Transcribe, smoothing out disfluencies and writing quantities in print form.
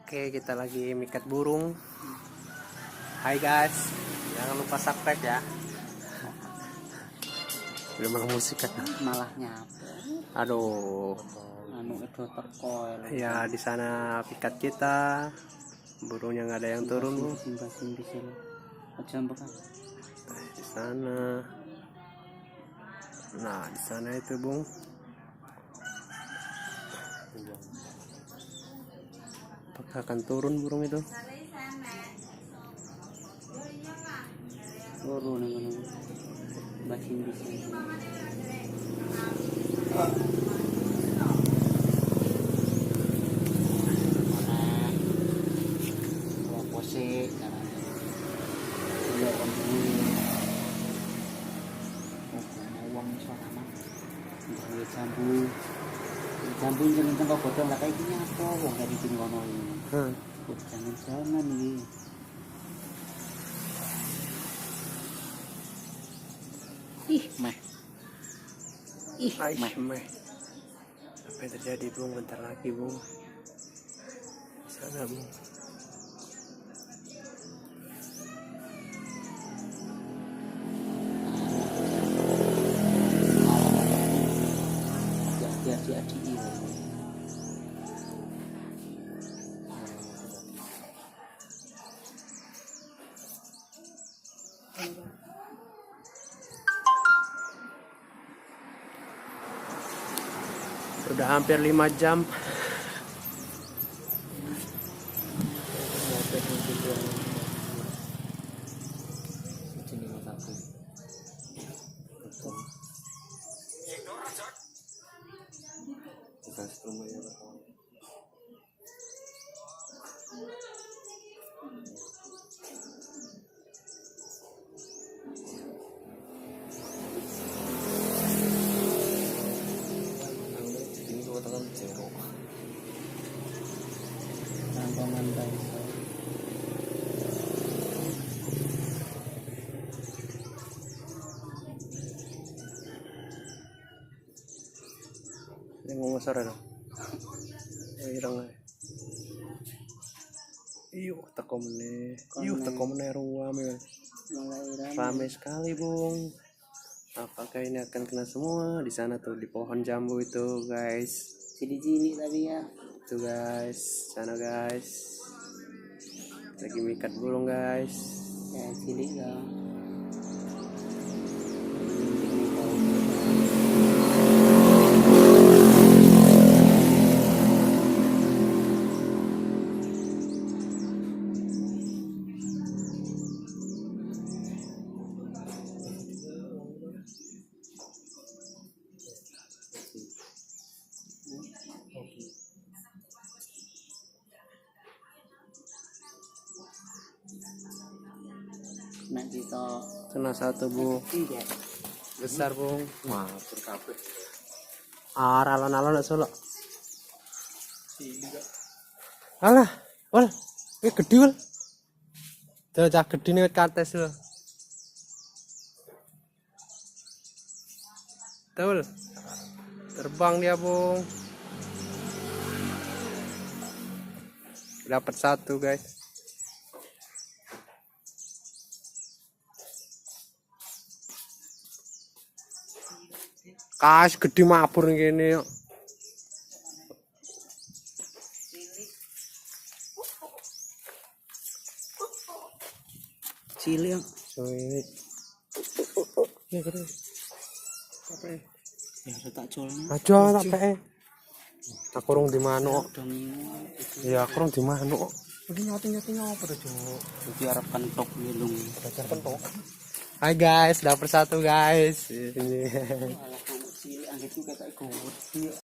Oke, kita lagi mikat burung. Hai guys, jangan lupa subscribe ya. Belum ada musik kan? Malah nyapa. Aduh. Anu itu teko. Ya di sana pikat kita. Burungnya nggak ada yang turun bu. Simbasin aja bukan. Di sana. Nah di sana itu bung. Apakah akan turun burung itu? Turun nih basin bisin. Pose karena dia uang soalnya dia jambu jangan tengok bodong lah kayak gini apa wong dari sini ngono ini jangan nih meh Apa yang terjadi bung? Bentar lagi bung. Sana bung. Jadi Udah hampir 5 jam. Yang ngomong sore dong. Irang aja. Teko meneh rame. Rame sekali, Bung. Apakah ini akan kena semua? Di sana tuh di pohon jambu itu, guys. Cilik tadi ya. Tuh, guys. Sana, guys. Lagi mikat burung, guys. Ya, cilik ya. Nah kita Kena satu, Bu. iya Besar, Bung. Wah, berkabeh. Alon-alon solo. Alah, wal. Ini gede, wal. Cak gede nih kates lho. Betul. Terbang dia, Bung. Dapat satu, guys. Kas gede mabur ngene yo. cilik Suwi. Ya gede. Apa ya? ya tak colnya Aja tak peke. Aku rung di manuk. Ya aku rung di manuk. Iki nyati-nyati apa to, Cuk? jadi harapan tok ngelung Hai guys, dapet satu guys. Ini. alah cilik anggit juga tak kuat